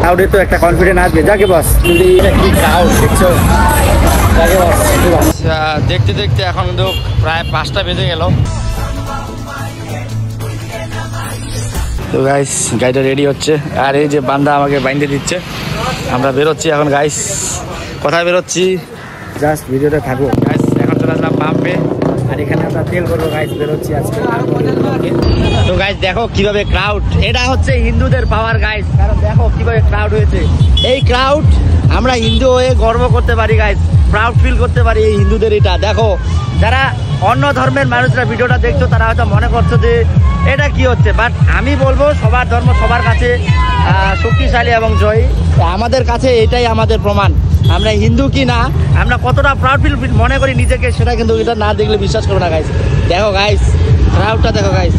ক্রাউডে তো একটা কনফিডেন্স আসবে। যাকে বস যদি কি ক্রাউড দেখছো, যাকে বস দেখতে দেখতে এখন তো প্রায় 5টা বেজে গেল। তো গাইস গাড়িটা রেডি হচ্ছে, আর এই যে বান্দা আমাকে বাইন্ধে দিচ্ছে। আমরা বেরোচ্ছি এখন গাইস। কোথায় বেরোচ্ছি জাস্ট ভিডিওতে থাকবো গাইস। এখন চলে আসলাম পাম্পে, আর এখানে আমরা তেল করবো গাইস। বেরোচ্ছি আজকে। তো গাইস দেখো কিভাবে ক্রাউড, এটা হচ্ছে হিন্দুদের পাওয়ার গাইস। কারণ দেখো কিভাবে ক্রাউড হয়েছে। এই ক্রাউড আমরা হিন্দু হয়ে গর্ব করতে পারি গাইস, প্রাউড ফিল করতে পারি এই হিন্দুদের। এটা দেখো, যারা অন্য ধর্মের মানুষরা ভিডিওটা দেখছো তারা হয়তো মনে করছো যে এটা কি হচ্ছে, বাট আমি বলবো সবার ধর্ম সবার কাছে শক্তিশালী এবং জয়ী। আমাদের কাছে এটাই আমাদের প্রমাণ আমরা হিন্দু কি না, আমরা কতটা প্রাউড ফিল মনে করি নিজেকে, সেটা কিন্তু এটা না দেখলে বিশ্বাস করো না গাইস। দেখো গাইস ক্রাউডটা দেখো গাইস।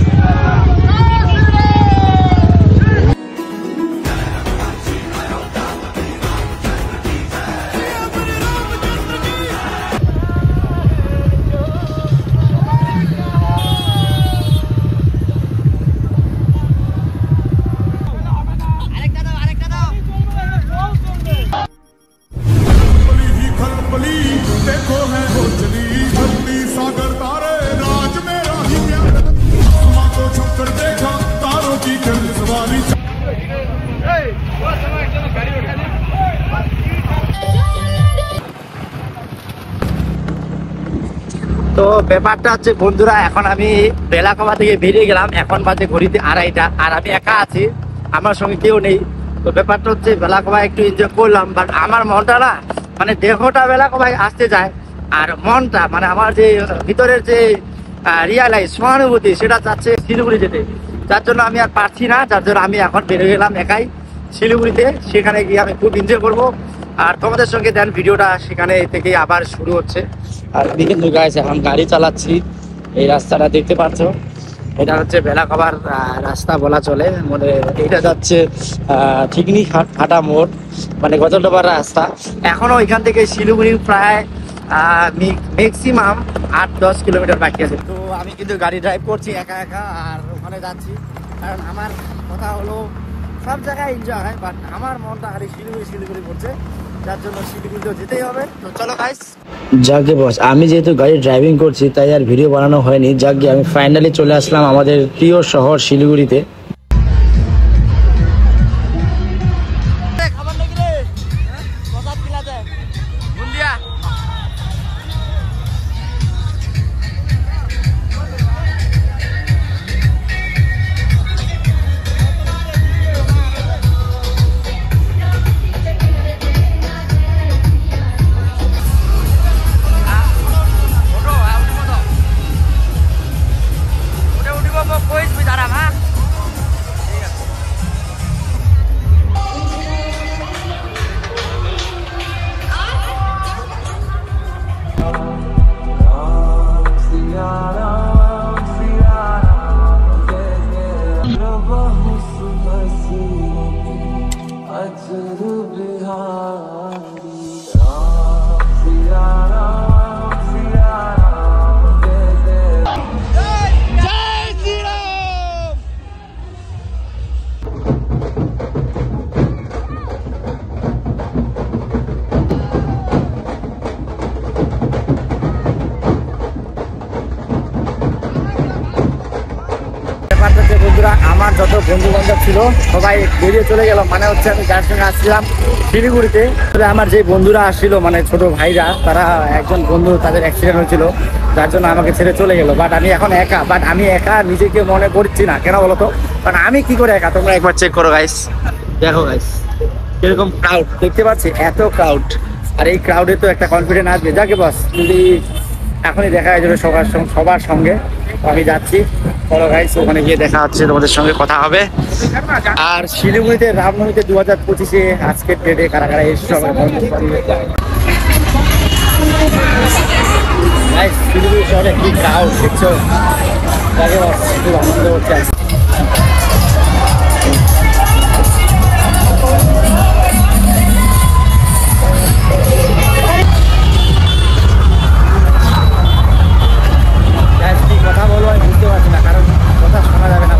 তো ব্যাপারটা হচ্ছে বন্ধুরা, এখন আমি বেলাকোবা থেকে বেরিয়ে গেলাম। এখন বাজে ঘড়িতে 2:30টা, আর আমি একা আছি, আমার সঙ্গে কেউ নেই। তো ব্যাপারটা হচ্ছে বেলাকোবা একটু এনজয় করলাম, বাট আমার মনটা না, মানে দেহটা বেলাকোবায় আসতে যায়, আর মনটা মানে আমার যে ভিতরের যে রিয়ালাইজ সহানুভূতি সেটা চাচ্ছে শিলিগুড়ি যেতে। যার জন্য আমি আর পারছি না, যার জন্য আমি এখন বেরিয়ে গেলাম একাই শিলিগুড়িতে। সেখানে গিয়ে আমি খুব এনজয় করবো, আর তোমাদের সঙ্গে দেন ভিডিওটা সেখানে থেকে আবার শুরু হচ্ছে। আর আমি কিন্তু গাইস এখন গাড়ি চালাচ্ছি। এই রাস্তাটা দেখতে পাচ্ছ, এটা হচ্ছে বেলাকোবার রাস্তা বলা চলে। মানে এটা যাচ্ছে ঠিকনি হাটা মোড়, মানে গজলডোবার রাস্তা। এখনো এখান থেকে শিলিগুড়ি প্রায় ম্যাক্সিমাম 8-10 কিলোমিটার বাকি আছে। তো আমি কিন্তু গাড়ি ড্রাইভ করছি একা একা, আর ওখানে যাচ্ছি। কারণ আমার কথা হলো সব জায়গায় এনজয় হয়, বাট আমার মনটা খালি শিলিগুড়ি করছে, যার জন্য শিলিগুড়িতেও যেতেই হবে। তো চলো গাইস। যাকে বস আমি যেহেতু গাড়ি ড্রাইভিং করছি তাই আর ভিডিও বানানো হয়নি। যাকে আমি ফাইনালি চলে আসলাম আমাদের প্রিয় শহর শিলিগুড়িতে। বন্ধুরা আমার যত বন্ধু বান্ধব ছিল সবাই বেরিয়ে চলে গেল, মানে হচ্ছে আমি যার সঙ্গে আসছিলাম শিলিগুড়িতে। তবে আমার যে বন্ধুরা আসছিল মানে ছোট ভাইরা, তারা একজন বন্ধু তাদের অ্যাক্সিডেন্ট হয়েছিল, যার জন্য আমাকে ছেড়ে চলে গেল। বাট আমি এখন একা, বাট আমি একা নিজেকে মনে করছি না। কেন বলো তো, কারণ আমি কি করে একা, তোমরা একবার চেক করো গাইস। দেখো গাইস কিরকম ক্রাউড দেখতে পাচ্ছি, এত ক্রাউড। আর এই ক্রাউডে তো একটা কনফিডেন্স আসবে। যাকে বস যদি এখনই দেখা যাবে সবার সঙ্গে। আমি যাচ্ছি, চলো গাইস ওখানে গিয়ে দেখা হচ্ছে, তোমাদের সঙ্গে কথা হবে। আর শিলিগুড়িতে রামনবমীতে 2025-এ আজকের ডেটে কারা কারা এসছে শিলিগুড়ি শহরে কি ক্রাউড দেখছো, যাকে বস খুব আনন্দ হচ্ছে। কথা বলবো আমি বুঝতে পারছি না, কারণ কথা শোনা যাবে না,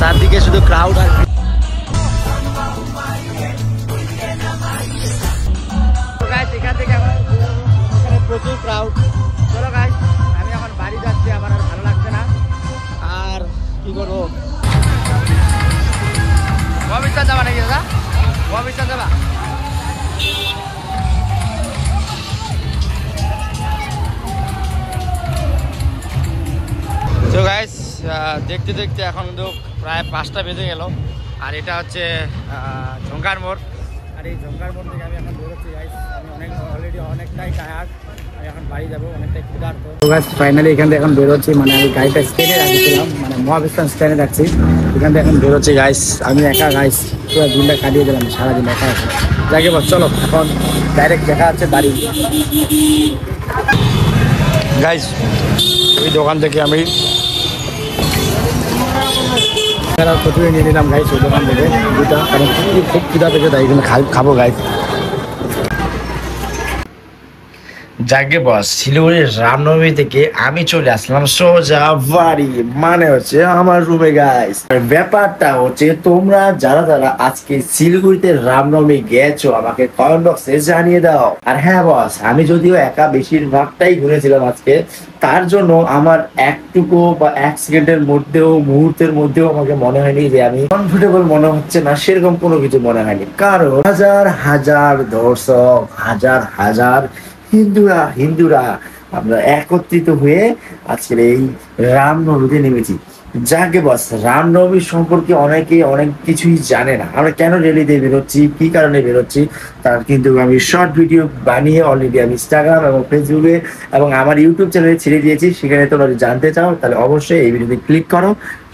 চারদিকে শুধু ক্রাউড। আর মহাবিশ্বাস যাবা নাকি দাদা? মহাবিশ্বাস যাবা? তো গাইস দেখতে দেখতে এখন কিন্তু প্রায় 5টা বেজে গেল। আর এটা হচ্ছে ঝঙ্কার মোড়। আর এই ঝঙ্কার মোড় থেকে আমি এখন বেরোচ্ছি গাইস। আমি অলরেডি অনেকটাই টায়ার্ড। আমি এখন বাড়ি যাবো, অনেকটাই ক্ষুধার্ত। তো গাইস ফাইনালি এখান থেকে এখন বেরোচ্ছি, মানে আমি গাড়িটা স্ট্যান্ডে রাখছিলাম, মানে মহাবিশ্বাস স্ট্যান্ডে রাখছি। এখান থেকে এখন বেরোচ্ছি গাইস। আমি একা গাইস পুরো দিনটা কাটিয়ে দিলাম, সারাদিন একা একা। যাকে বল চলো এখন ডাইরেক্ট দেখা যাচ্ছে বাড়ি। গাইস এই দোকান থেকে আমি প্রথমে নিয়ে নিলাম গাইস ওই দোকান থেকে দুটা, কারণ খুব খিদা পেয়েছে তাই এখানে খাবো গাইস। যাকে বস শিলিগুড়ির রামনবমী থেকে আমি চলে আসলাম সোজা বাড়ি, মানে হচ্ছে আমার রুমে গাইস। ব্যাপারটা হচ্ছে তোমরা যারা যারা আজকে শিলিগুড়িতে রামনবমী গেছো আমাকে কমেন্ট বক্সে জানিয়ে দাও। আর হ্যাঁ বস, আমি যদিও একা বেশিরভাগটাই ঘুরেছিলাম আজকে, তার জন্য আমার একটুকু বা 1 সেকেন্ডের মধ্যেও মুহূর্তের মধ্যেও আমাকে মনে হয়নি যে আমি কমফোর্টেবল মনে হচ্ছে না, সেরকম কোনো কিছু মনে হয়নি। কারণ হাজার হাজার দর্শক, হাজার হাজার হিন্দুরা আমরা একত্রিত হয়ে আজকের এই রামনবমীতে নেমেছি। যাকে বস রামনবমী সম্পর্কে অনেকে অনেক কিছুই জানে না, আমরা কেন র্যালিতে বেরোচ্ছি, কি কারণে বেরোচ্ছি, তার কিন্তু আমি শর্ট ভিডিও বানিয়ে অলরেডি আমি ইনস্টাগ্রাম এবং ফেসবুকে এবং আমার ইউটিউব চ্যানেলে ছেড়ে দিয়েছি। সেখানে তোমরা যদি জানতে চাও তাহলে অবশ্যই এই ভিডিওতে ক্লিক করো,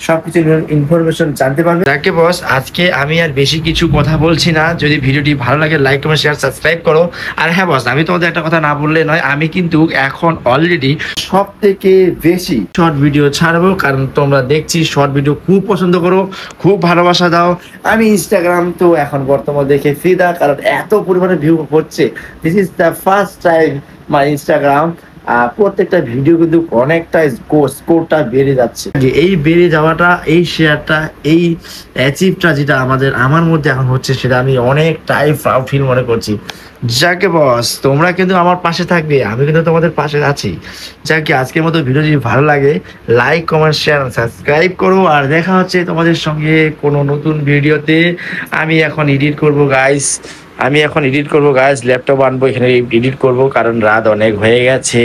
সবকিছু ইনফরমেশন জানতে পারবে। যাকে বস আজকে আমি আর বেশি কিছু কথা বলছি না, যদি ভিডিওটি ভালো লাগে লাইক কমেন্ট শেয়ার সাবস্ক্রাইব করো। আর হ্যাঁ বস, আমি তোমাদের একটা কথা না বললে নয়, আমি কিন্তু এখন অলরেডি সব থেকে বেশি শর্ট ভিডিও ছাড়বো, কারণ তোমরা দেখছি শর্ট ভিডিও খুব পছন্দ করো, খুব ভালোবাসা দাও। আমি ইনস্টাগ্রাম তো এখন বর্তমানে দেখে ফিদা, কারণ এত পরিমাণে ভিউ হচ্ছে। This is the first time my Instagram প্রত্যেকটা ভিডিও কিন্তু অনেকটা স্কোরটা বেড়ে যাচ্ছে। এই বেড়ে যাওয়াটা, এই শেয়ারটা, এই অ্যাচিভটা যেটা আমার মধ্যে এখন হচ্ছে, সেটা আমি অনেকটাই প্রাউড ফিল মনে করছি। যাকে বস তোমরা কিন্তু আমার পাশে থাকবে, আমি কিন্তু তোমাদের পাশে আছি। যাকে আজকের মতো ভিডিও যদি ভালো লাগে লাইক কমেন্ট শেয়ার সাবস্ক্রাইব করো। আর দেখা হচ্ছে তোমাদের সঙ্গে কোনো নতুন ভিডিওতে। আমি এখন এডিট করব গাইস, ল্যাপটপ আনবো, এখানে এডিট করব, কারণ রাত অনেক হয়ে গেছে।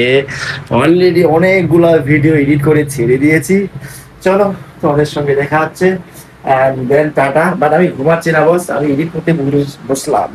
অলরেডি অনেকগুলো ভিডিও এডিট করে ছেড়ে দিয়েছি। চলো তোমাদের সঙ্গে দেখা হচ্ছে, টাটা। বাট আমি ঘুমাচ্ছি না বস, আমি এডিট করতে বসলাম।